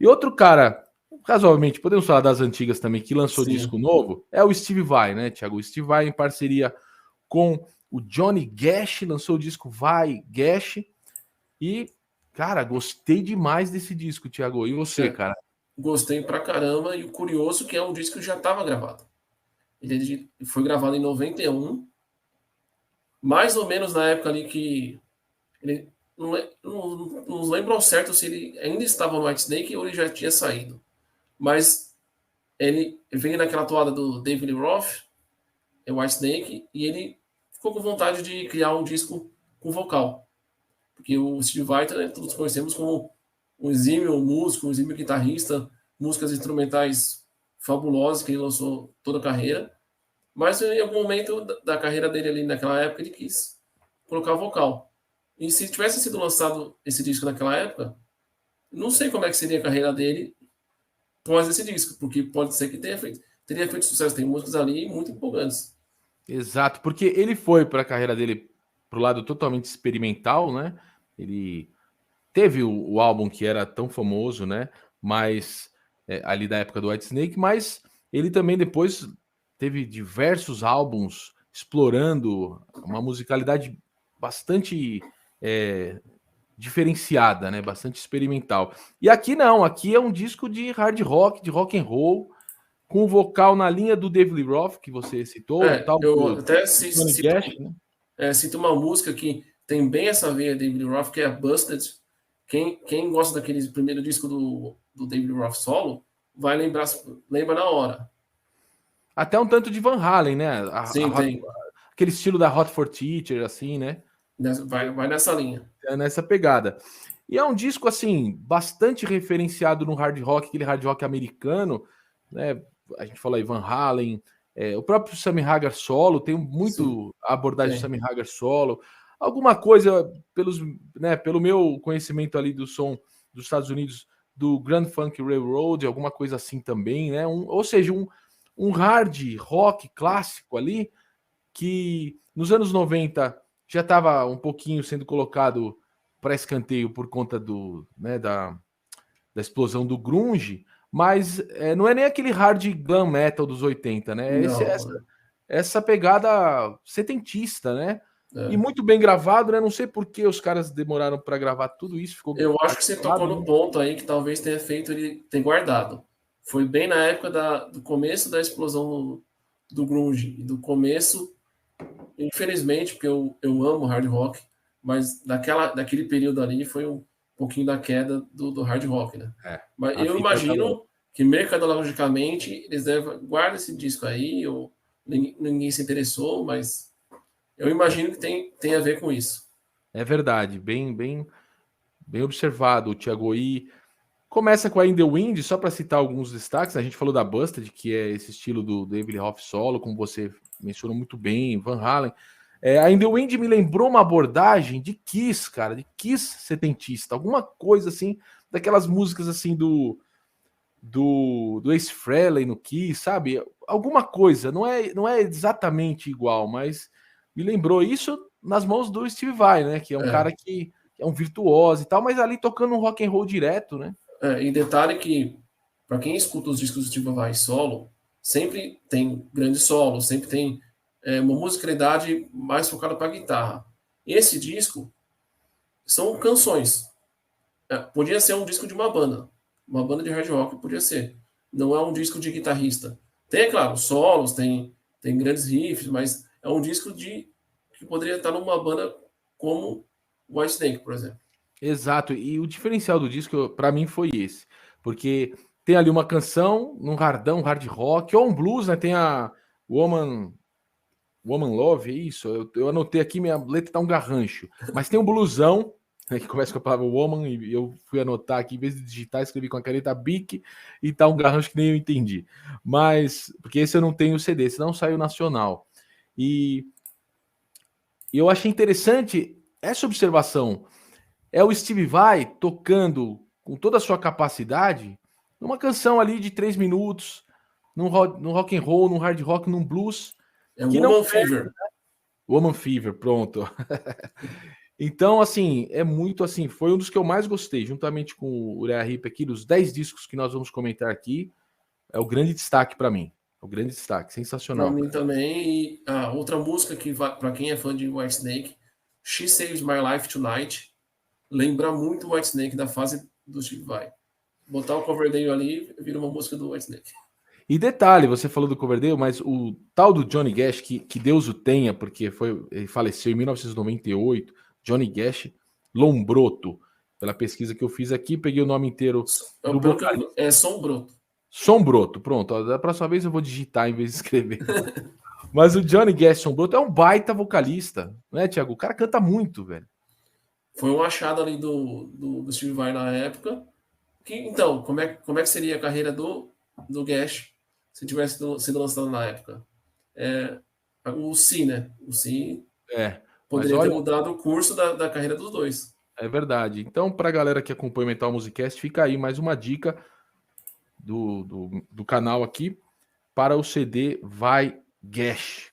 E outro cara, razoavelmente, podemos falar das antigas também, que lançou Sim. disco novo, é o Steve Vai, né, Thiago? O Steve Vai em parceria com o Johnny Cash, lançou o disco Vai, Cash, e, cara, gostei demais desse disco, Thiago. E você, É, cara? gostei pra caramba. E o curioso é que é um disco que já estava gravado. Ele foi gravado em 91, mais ou menos na época ali que ele não lembro ao certo se ele ainda estava no Whitesnake ou ele já tinha saído. Mas ele veio naquela toada do David Roth, é Whitesnake, e ele ficou com vontade de criar um disco com vocal. Porque o Steve Vai, né, todos conhecemos como um exímio músico, um exímio guitarrista, músicas instrumentais fabulosas que ele lançou toda a carreira. Mas em algum momento da carreira dele ali naquela época ele quis colocar vocal. E se tivesse sido lançado esse disco naquela época, não sei como é que seria a carreira dele após esse disco, porque pode ser que teria feito sucesso. Tem músicas ali muito empolgantes. Exato, porque ele foi para a carreira dele pro lado totalmente experimental, né? Ele teve o álbum que era tão famoso, né? Mas ali da época do Whitesnake, mas ele também depois teve diversos álbuns explorando uma musicalidade bastante é, diferenciada, né? Bastante experimental. E aqui não, aqui é um disco de hard rock, de rock and roll, com o vocal na linha do David Lee Roth, que você citou, do tal Eu do até Johnny Cash, né? cito uma música que tem bem essa veia David Roth, que é Busted. Quem gosta daquele primeiro disco do David Roth solo, vai lembra na hora. Até um tanto de Van Halen, né? Sim, tem. Aquele estilo da Hot for Teacher, assim, né? Vai nessa linha. É nessa pegada. E é um disco, assim, bastante referenciado no hard rock, aquele hard rock americano, né? A gente fala aí Van Halen, o próprio Sammy Hagar solo, tem Sim, muito a abordagem do tem. Sammy Hagar solo. Alguma coisa, pelo meu conhecimento ali do som dos Estados Unidos, do Grand Funk Railroad, alguma coisa assim também, né? Ou seja, um hard rock clássico ali, que nos anos 90 já estava um pouquinho sendo colocado para escanteio por conta da explosão do grunge, mas não é nem aquele hard glam metal dos 80, né? Não, Essa pegada setentista, né? E é. muito bem gravado, né? Não sei por que os caras demoraram para gravar tudo isso, ficou Eu acho que você tocou arquivado, no né? ponto aí que talvez tenha feito ele ter guardado. Foi bem na época do começo da explosão do grunge, e do começo, infelizmente, porque eu amo hard rock, mas daquele período ali foi um pouquinho da queda do hard rock, né? É, Mas a eu fita tava. imagino que mercadologicamente eles devem guardar esse disco aí, ou ninguém se interessou, mas eu imagino que tem a ver com isso. É verdade, bem observado, o Thiago. E começa com a In The Wind, só para citar alguns destaques. A gente falou da Busted, que é esse estilo do David Hoff solo, como você mencionou muito bem, Van Halen. A In The Wind me lembrou uma abordagem de Kiss, cara, de Kiss setentista, alguma coisa assim, daquelas músicas assim do Ace Frehley no Kiss, sabe? Alguma coisa, não é exatamente igual, mas me lembrou isso nas mãos do Steve Vai, né? Que é um É, cara que é um virtuoso e tal, mas ali tocando um rock and roll direto, né? e detalhe que, para quem escuta os discos do Steve Vai solo, sempre tem grandes solos, sempre tem uma musicalidade mais focada para guitarra. Esse disco são canções. Podia ser um disco de uma banda de hard rock podia ser. Não é um disco de guitarrista. Tem, é claro, solos, tem grandes riffs, mas é um disco que poderia estar numa banda como Whitesnake, por exemplo. Exato. E o diferencial do disco, para mim, foi esse. Porque tem ali uma canção, num hardão, hard rock, ou um blues, né? Tem a Woman, Woman Love, é isso. Eu anotei aqui, minha letra tá um garrancho. Mas tem um blusão, né, que começa com a palavra woman, e eu fui anotar aqui, em vez de digitar, escrevi com a caneta Bic, e tá um garrancho que nem eu entendi. Mas, porque esse eu não tenho o CD, esse não saiu nacional. E eu achei interessante essa observação. É o Steve Vai tocando com toda a sua capacidade numa canção ali de 3 minutos, num rock and roll, num hard rock, num blues, É que não Woman Fever. Woman Fever, pronto. Então, assim, é muito assim, foi um dos que eu mais gostei, juntamente com o Uriah Heep aqui, dos 10 discos que nós vamos comentar aqui, é o grande destaque para mim. É o grande destaque, Para sensacional, mim cara. também. E a outra música que para quem é fã de Whitesnake, She Saves My Life Tonight, lembra muito o Whitesnake da fase do Steve Vai. Botar o Coverdale ali, vira uma música do Whitesnake. E detalhe, você falou do Coverdale, mas o tal do Johnny Cash, que Deus o tenha, porque ele faleceu em 1998, Johnny Cash Lombroto, pela pesquisa que eu fiz aqui, peguei o nome inteiro do Pelo que vocalista. é Sombroto. Sombroto, pronto. Ó, da próxima vez eu vou digitar em vez de escrever. Mas o Johnny Cash Sombroto é um baita vocalista, né, Thiago? O cara canta muito, velho. Foi um achado ali do Steve Vai na época. Então, como é que seria a carreira do Gash se tivesse sido lançado na época? É, o Si, né? O Si É, mas poderia ter olha, mudado o curso da carreira dos dois. é verdade. Então, pra galera que acompanha o Metal Musicast, fica aí mais uma dica do canal aqui para o CD Vai Gash.